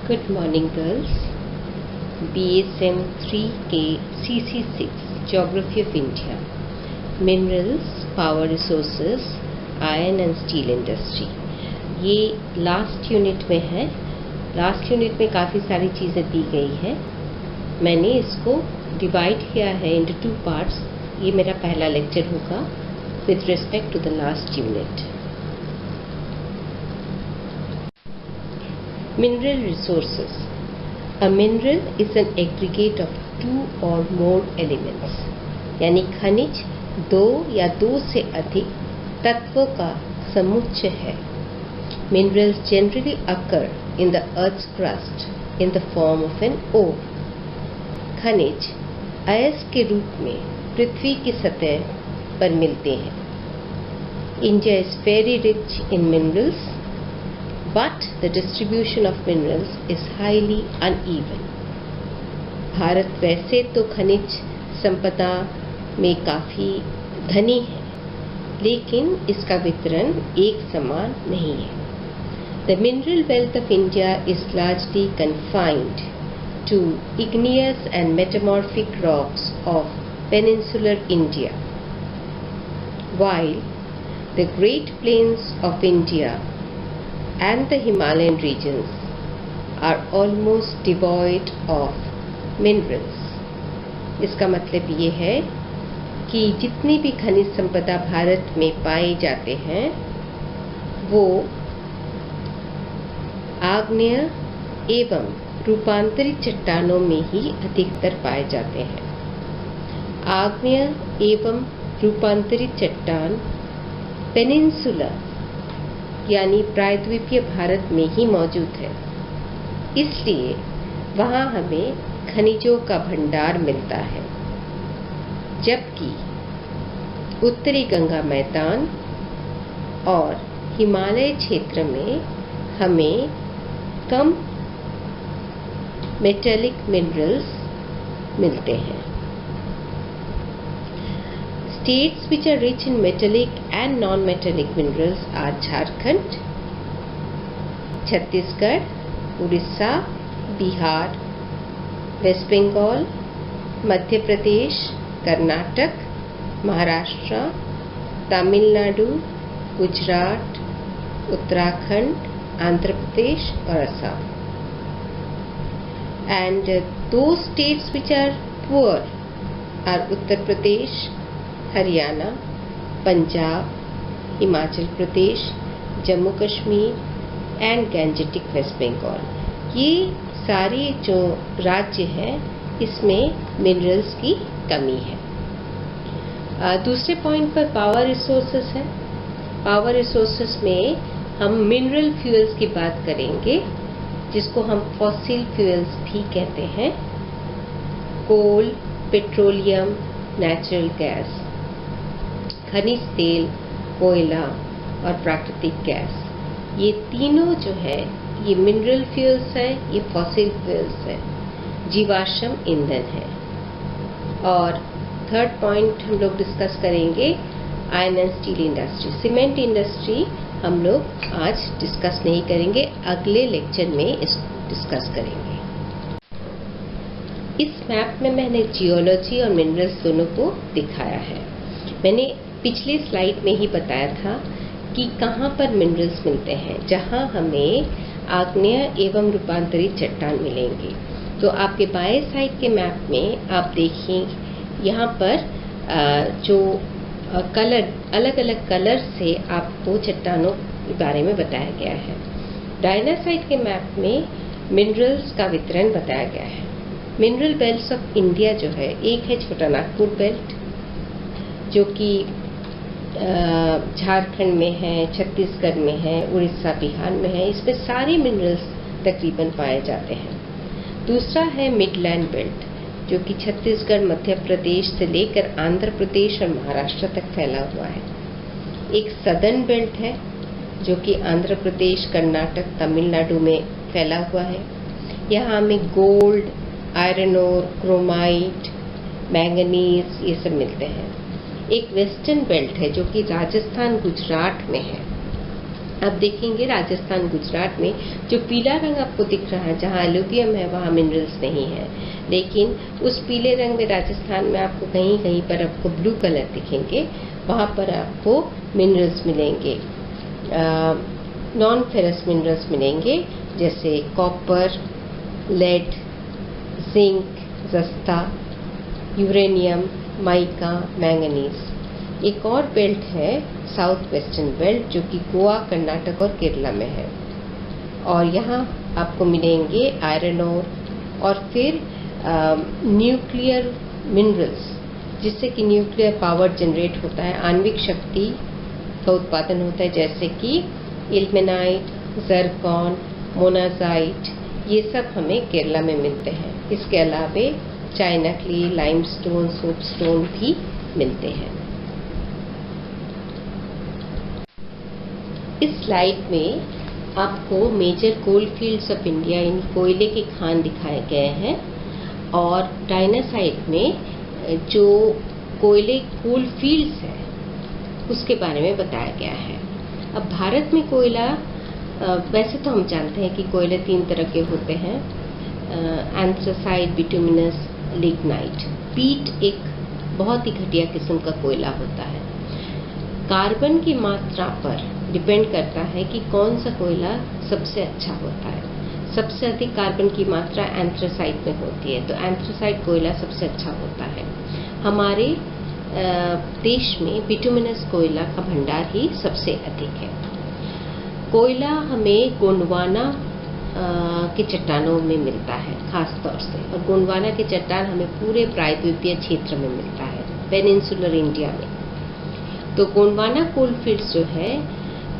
Good morning, girls. BSM 3K CC6 Geography of India. Minerals, Power Resources, Iron and Steel Industry. ये last unit में है. Last unit में काफ़ी सारी चीज़ें दी गई है. मैंने इसको डिवाइड किया है इनटू 2 पार्ट्स. ये मेरा पहला लेक्चर होगा with respect to the last unit. Mineral resources. A mineral is an aggregate of 2 or more elements. यानी खनिज 2 या 2 से अधिक तत्वों का समुच्चय है. Minerals generally occur in the earth's crust in the form of an ore. खनिज अयस्क के रूप में पृथ्वी की सतह पर मिलते हैं. India is very rich in minerals. But the distribution of minerals is highly uneven. Bharat वैसे तो खनिज संपदा में काफ़ी धनी है, लेकिन इसका वितरण एक समान नहीं है. The mineral wealth of India is largely confined to igneous and metamorphic rocks of peninsular India, while the Great Plains of India and the Himalayan regions are almost devoid of minerals. इसका मतलब ये है कि जितनी भी खनिज संपदा भारत में पाए जाते हैं वो आग्नेय एवं रूपांतरित चट्टानों में ही अधिकतर पाए जाते हैं. आग्नेय एवं रूपांतरित चट्टान पेनिनसुला यानी प्रायद्वीपीय भारत में ही मौजूद है. इसलिए वहाँ हमें खनिजों का भंडार मिलता है, जबकि उत्तरी गंगा मैदान और हिमालय क्षेत्र में हमें कम मेटेलिक मिनरल्स मिलते हैं. States which are rich in metallic and non-metallic minerals are Jharkhand, Chhattisgarh, Odisha, Bihar, West Bengal, Madhya Pradesh, Karnataka, Maharashtra, Tamil Nadu, Gujarat, Uttarakhand, Andhra Pradesh और Assam. And those states which are poor are Uttar Pradesh, Haryana, Punjab, Himachal Pradesh, Jammu Kashmir and Gangetic West Bengal. ये सारे जो राज्य हैं इसमें minerals की कमी है. दूसरे पॉइंट पर पावर रिसोर्सेस है. पावर रिसोर्सेस में हम मिनरल फ्यूल्स की बात करेंगे, जिसको हम फॉसिल फ्यूल्स भी कहते हैं. कोल, पेट्रोलियम, नेचुरल गैस, खनिज तेल, कोयला और प्राकृतिक गैस, ये तीनों जो है ये मिनरल फ्यूल्स है, ये फॉसिल फ्यूल्स है, जीवाश्म ईंधन है. और थर्ड पॉइंट हम लोग डिस्कस करेंगे iron and steel industry. Cement industry हम लोग आज डिस्कस नहीं करेंगे, अगले लेक्चर में इसको डिस्कस करेंगे. इस मैप में मैंने जियोलॉजी और मिनरल्स दोनों को दिखाया है. मैंने पिछले स्लाइड में ही बताया था कि कहाँ पर मिनरल्स मिलते हैं, जहाँ हमें आग्नेय एवं रूपांतरित चट्टान मिलेंगे. तो आपके बाएं साइड के मैप में आप देखिए, यहाँ पर जो कलर अलग अलग कलर से आपको चट्टानों के बारे में बताया गया है. दाहिना साइड के मैप में मिनरल्स का वितरण बताया गया है. मिनरल बेल्ट्स ऑफ इंडिया जो है, एक है छोटा नागपुर बेल्ट जो कि झारखंड में है, छत्तीसगढ़ में है, उड़ीसा, बिहार में है. इसमें सारे मिनरल्स तकरीबन पाए जाते हैं. दूसरा है मिडलैंड बेल्ट जो कि छत्तीसगढ़, मध्य प्रदेश से लेकर आंध्र प्रदेश और महाराष्ट्र तक फैला हुआ है. एक सदर्न बेल्ट है जो कि आंध्र प्रदेश, कर्नाटक, तमिलनाडु में फैला हुआ है. यहाँ हमें gold, iron ore, chromite, manganese ये सब मिलते हैं. एक वेस्टर्न बेल्ट है जो कि राजस्थान, गुजरात में है. अब देखेंगे राजस्थान गुजरात में जो पीला रंग आपको दिख रहा है, जहाँ एलुवियम है वहाँ मिनरल्स नहीं है, लेकिन उस पीले रंग में राजस्थान में आपको कहीं कहीं पर आपको ब्लू कलर दिखेंगे, वहाँ पर आपको मिनरल्स मिलेंगे, नॉन फेरस मिनरल्स मिलेंगे, जैसे कॉपर, लेड, जिंक, जस्ता, यूरेनियम, माइका, मैंगनीज। एक और बेल्ट है साउथ वेस्टर्न बेल्ट, जो कि गोवा, कर्नाटक और केरला में है, और यहाँ आपको मिलेंगे आयरन और फिर न्यूक्लियर मिनरल्स, जिससे कि न्यूक्लियर पावर जनरेट होता है, आणविक शक्ति का उत्पादन होता है, जैसे कि इल्मेनाइट, जर्कॉन, मोनाजाइट, ये सब हमें केरला में मिलते हैं। इसके अलावे चाइना क्ले, लाइमस्टोन, सोपस्टोन भी मिलते हैं। इस स्लाइड में आपको major coal fields of India, इन कोयले के खान दिखाए गए हैं, और डायनासाइट में जो कोयले कोल फील्ड्स है उसके बारे में बताया गया है। अब भारत में कोयला, वैसे तो हम जानते हैं कि कोयले 3 तरह के होते हैं, एंथ्रासाइट, बिटुमिनस, लिग्नाइट। पीट एक बहुत ही घटिया किस्म का कोयला होता है। कार्बन की मात्रा पर डिपेंड करता है कि कौन सा कोयला सबसे अच्छा होता है। सबसे अधिक कार्बन की मात्रा एंथ्रासाइट में होती है, तो एंथ्रासाइट कोयला सबसे अच्छा होता है। हमारे देश में बिटुमिनस कोयला का भंडार ही सबसे अधिक है। कोयला हमें गोंडवाना के चट्टानों में मिलता है खास तौर से, और गोंडवाना के चट्टान हमें पूरे प्रायद्वीपीय क्षेत्र में मिलता है, पेनिनसुलर इंडिया में। तो गोंडवाना कोल फील्ड्स जो है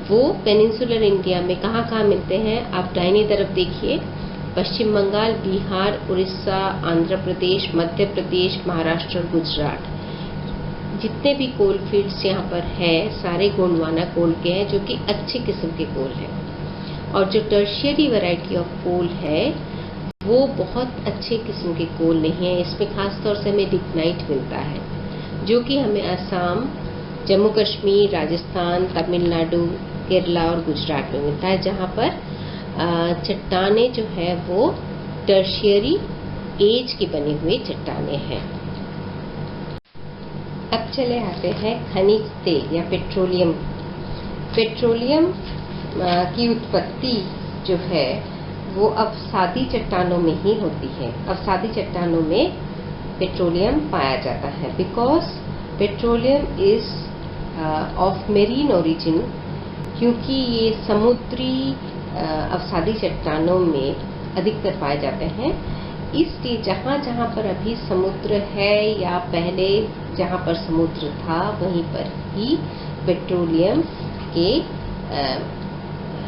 वो पेनिनसुलर इंडिया में कहाँ कहाँ मिलते हैं, आप दाहिनी तरफ देखिए, पश्चिम बंगाल, बिहार, उड़ीसा, आंध्र प्रदेश, मध्य प्रदेश, महाराष्ट्र और गुजरात। जितने भी कोल फील्ड्स यहाँ पर है सारे गोंडवाना कोल के हैं, जो कि अच्छे किस्म के कोल हैं। और जो टर्शियरी वैरायटी ऑफ कोल है वो बहुत अच्छे किस्म के कोल नहीं है। इसमें खास तौर से हमें लिग्नाइट मिलता है, जो कि हमें असम, जम्मू कश्मीर, राजस्थान, तमिलनाडु, केरला और गुजरात में मिलता है, जहाँ पर चट्टानें जो है वो टर्शियरी एज की बनी हुई चट्टानें हैं। अब चले आते हैं खनिज तेल या पेट्रोलियम। पेट्रोलियम की उत्पत्ति जो है वो अवसादी चट्टानों में ही होती है। अवसादी चट्टानों में पेट्रोलियम पाया जाता है, because petroleum is of marine origin, क्योंकि ये समुद्री अवसादी चट्टानों में अधिकतर पाए जाते हैं। इसलिए जहाँ जहाँ पर अभी समुद्र है या पहले जहाँ पर समुद्र था वहीं पर ही पेट्रोलियम के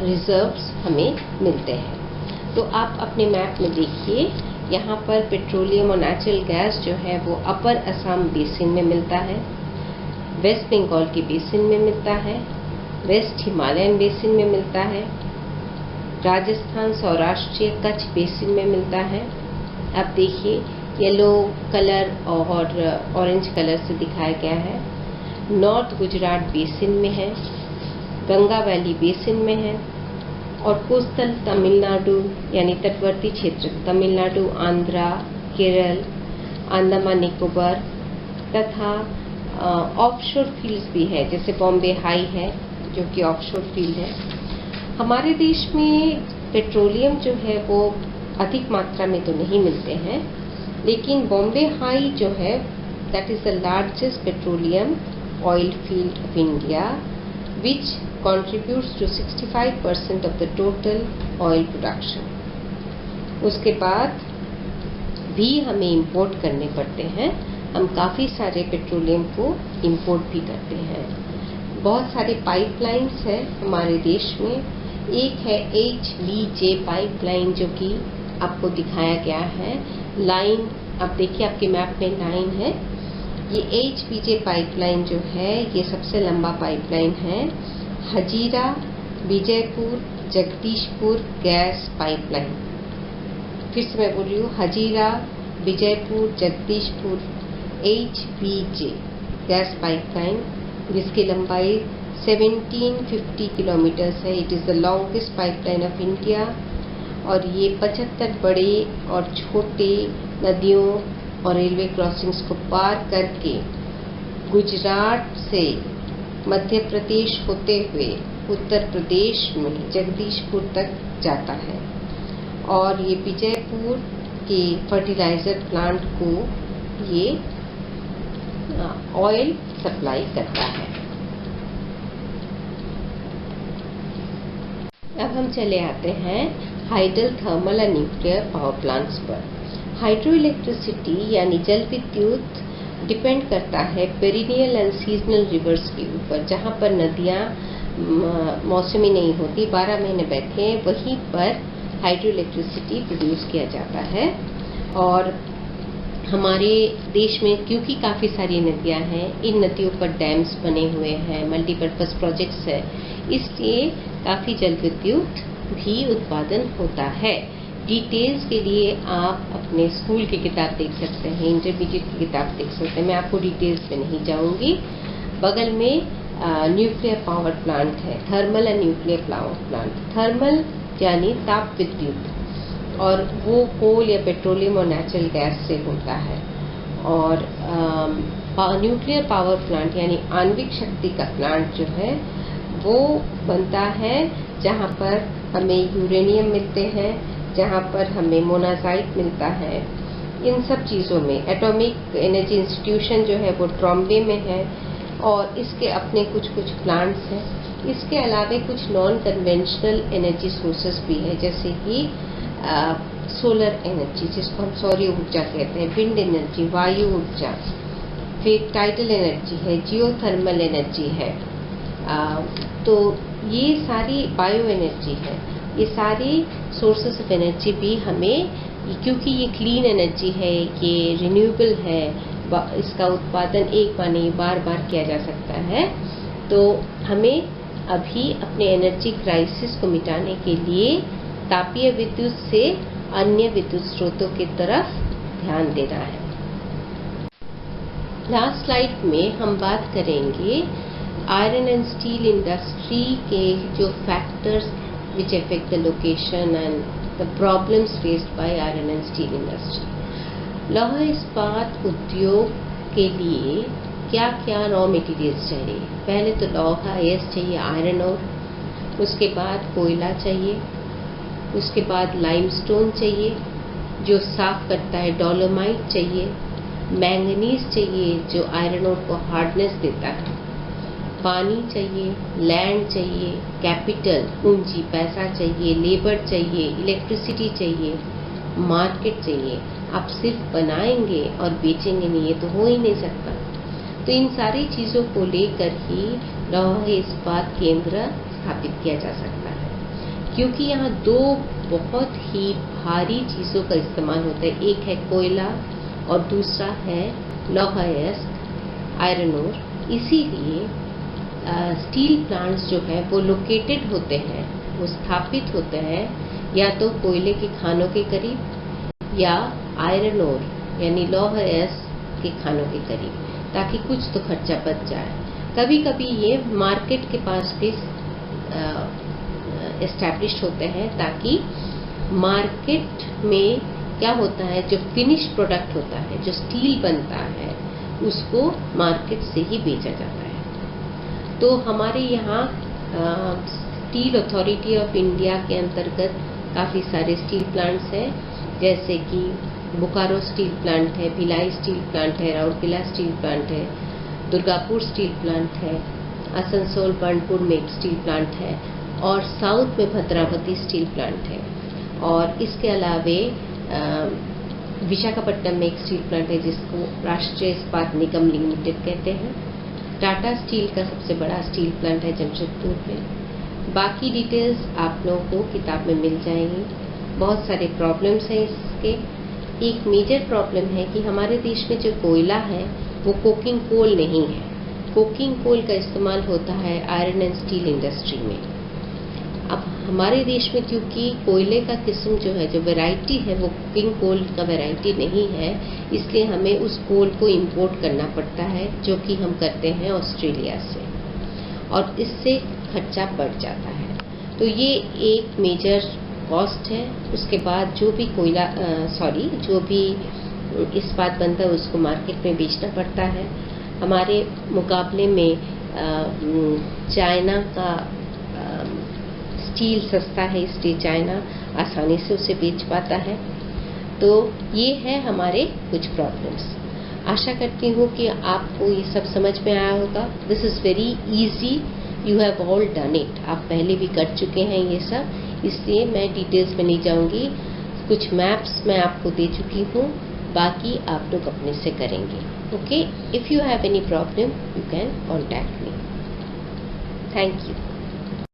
रिजर्व्स हमें मिलते हैं। तो आप अपने मैप में देखिए, यहाँ पर पेट्रोलियम और नेचुरल गैस जो है वो अपर असम बेसिन में मिलता है, वेस्ट बंगाल के बेसिन में मिलता है, वेस्ट हिमालयन बेसिन में मिलता है, राजस्थान, सौराष्ट्र, कच्छ बेसिन में मिलता है। अब देखिए येलो कलर और ऑरेंज कलर से दिखाया गया है। नॉर्थ गुजरात बेसिन में है, गंगा वैली बेसिन में है, और कोस्टल तमिलनाडु यानी तटवर्ती क्षेत्र तमिलनाडु, आंध्रा, केरल, अंडमान निकोबार तथा ऑफशोर फील्ड्स भी है, जैसे बॉम्बे हाई है जो कि ऑफशोर फील्ड है। हमारे देश में पेट्रोलियम जो है वो अधिक मात्रा में तो नहीं मिलते हैं, लेकिन बॉम्बे हाई जो है that is the largest petroleum oil field of India which contributes to 65% of the total oil production. उसके बाद भी हमें इंपोर्ट करने पड़ते हैं, हम काफ़ी सारे पेट्रोलियम को इंपोर्ट भी करते हैं। बहुत सारे पाइपलाइंस है हमारे देश में। एक है HBJ पाइपलाइन जो कि आपको दिखाया गया है, लाइन आप देखिए आपके मैप में लाइन है। ये HBJ पाइपलाइन जो है ये सबसे लंबा पाइपलाइन है, हजीरा विजयपुर जगदीशपुर गैस पाइपलाइन। फिर से मैं बोल रही हूँ, Hazira Vijaypur Jagdishpur HBJ gas pipeline, जिसकी लंबाई 1750 किलोमीटर्स है। It is the longest pipeline of India और ये 75 बड़े और छोटे नदियों और रेलवे क्रॉसिंग्स को पार करके गुजरात से मध्य प्रदेश होते हुए उत्तर प्रदेश में जगदीशपुर तक जाता है और ये विजयपुर के फर्टिलाइजर प्लांट को ये ऑयल सप्लाई करता है। अब हम चले आते हैं हाइडल थर्मल और न्यूक्लियर पावर प्लांट्स पर। हाइड्रो इलेक्ट्रिसिटी यानी जल विद्युत डिपेंड करता है पेरिनियल एंड सीजनल रिवर्स के ऊपर। जहाँ पर नदियाँ मौसमी नहीं होती, 12 महीने बहती हैं, वहीं पर हाइड्रो इलेक्ट्रिसिटी प्रोड्यूस किया जाता है। और हमारे देश में क्योंकि काफ़ी सारी नदियाँ हैं, इन नदियों पर डैम्स बने हुए हैं, मल्टीपर्पज़ प्रोजेक्ट्स है, इसलिए काफ़ी जल विद्युत भी उत्पादन होता है। डिटेल्स के लिए आप अपने स्कूल की किताब देख सकते हैं, इंटरमीडिएट की किताब देख सकते हैं, मैं आपको डिटेल्स में नहीं जाऊंगी। बगल में न्यूक्लियर पावर प्लांट है, thermal and nuclear power plant. Thermal यानी ताप विद्युत और वो कोल या पेट्रोलियम और नेचुरल गैस से होता है। और न्यूक्लियर पावर प्लांट यानी आणविक शक्ति का प्लांट जो है वो बनता है जहाँ पर हमें यूरेनियम मिलते हैं, जहाँ पर हमें मोनाजाइट मिलता है। इन सब चीज़ों में एटॉमिक एनर्जी इंस्टीट्यूशन जो है वो ट्रॉम्बे में है और इसके अपने कुछ प्लांट्स हैं। इसके अलावा कुछ नॉन कन्वेंशनल एनर्जी सोर्सेस भी है, जैसे कि सोलर एनर्जी जिसको हम सौर ऊर्जा कहते हैं, विंड एनर्जी, वायु ऊर्जा, फिर टाइडल एनर्जी है, जियोथर्मल एनर्जी है। तो ये सारी बायो एनर्जी है। ये सारी सोर्सेस ऑफ एनर्जी भी हमें, क्योंकि ये क्लीन एनर्जी है, ये रिन्यूएबल है, इसका उत्पादन एक बार नहीं बार बार किया जा सकता है, तो हमें अभी अपने एनर्जी क्राइसिस को मिटाने के लिए तापीय विद्युत से अन्य विद्युत स्रोतों की तरफ ध्यान देना है। लास्ट स्लाइड में हम बात करेंगे आयरन एंड स्टील इंडस्ट्री के जो factors which affect the location and the problems faced by iron and steel industry. लौह इस्पात उद्योग के लिए क्या क्या रॉ मटेरियल्स चाहिए? पहले तो लौह अयस्क चाहिए, आयरन और, उसके बाद कोयला चाहिए, उसके बाद लाइमस्टोन चाहिए जो साफ करता है, डोलोमाइट चाहिए, मैंगनीज चाहिए जो आयरन और को हार्डनेस देता है, पानी चाहिए, लैंड चाहिए, कैपिटल पूंजी पैसा चाहिए, लेबर चाहिए, इलेक्ट्रिसिटी चाहिए, मार्केट चाहिए। आप सिर्फ बनाएंगे और बेचेंगे नहीं, ये तो हो ही नहीं सकता। तो इन सारी चीज़ों को लेकर ही लौह इस्पात केंद्र स्थापित किया जा सकता है, क्योंकि यहाँ दो बहुत ही भारी चीज़ों का इस्तेमाल होता है। एक है कोयला और दूसरा है लौह अयस्क, आयरन ओर। इसीलिए स्टील प्लांट्स जो है वो लोकेटेड होते हैं, वो स्थापित होते हैं या तो कोयले की खानों के करीब या आयरन ओर यानी लौह अयस्क के खानों के करीब, ताकि कुछ तो खर्चा बच जाए। कभी कभी ये मार्केट के पास भी एस्टैब्लिश होते हैं, ताकि मार्केट में क्या होता है, जो फिनिश प्रोडक्ट होता है, जो स्टील बनता है, उसको मार्केट से ही बेचा जाता है। तो हमारे यहाँ स्टील अथॉरिटी ऑफ इंडिया के अंतर्गत काफ़ी सारे स्टील प्लांट्स हैं, जैसे कि बोकारो स्टील प्लांट है, भिलाई स्टील प्लांट है, राउरकेला स्टील प्लांट है, दुर्गापुर स्टील प्लांट है, आसनसोल बर्नपुर में एक स्टील प्लांट है और साउथ में भद्रावती स्टील प्लांट है। और इसके अलावे विशाखापट्टनम में एक स्टील प्लांट है जिसको राष्ट्रीय इस्पात निगम लिमिटेड कहते हैं। टाटा स्टील का सबसे बड़ा स्टील प्लांट है जमशेदपुर में। बाकी डिटेल्स आप लोगों को किताब में मिल जाएंगी। बहुत सारे प्रॉब्लम्स हैं इसके। एक मेजर प्रॉब्लम है कि हमारे देश में जो कोयला है वो कोकिंग कोल नहीं है। कोकिंग कोल का इस्तेमाल होता है आयरन एंड स्टील इंडस्ट्री में। अब हमारे देश में क्योंकि कोयले का किस्म जो है, जो वैरायटी है, वो कुकिंग कोल का वैरायटी नहीं है, इसलिए हमें उस कोल को इंपोर्ट करना पड़ता है, जो कि हम करते हैं ऑस्ट्रेलिया से। और इससे खर्चा बढ़ जाता है। तो ये एक मेजर कॉस्ट है। उसके बाद जो भी जो भी इस्पात बनता है उसको मार्केट में बेचना पड़ता है। हमारे मुकाबले में चाइना का स्टील सस्ता है, इसलिए चाइना आसानी से उसे बेच पाता है। तो ये है हमारे कुछ प्रॉब्लम्स। आशा करती हूँ कि आपको ये सब समझ में आया होगा। This is very easy, you have all done it. आप पहले भी कर चुके हैं ये सब, इसलिए मैं डिटेल्स में नहीं जाऊँगी। कुछ मैप्स मैं आपको दे चुकी हूँ, बाकी आप लोग अपने से करेंगे। Okay, if you have any problem you can contact me. Thank you.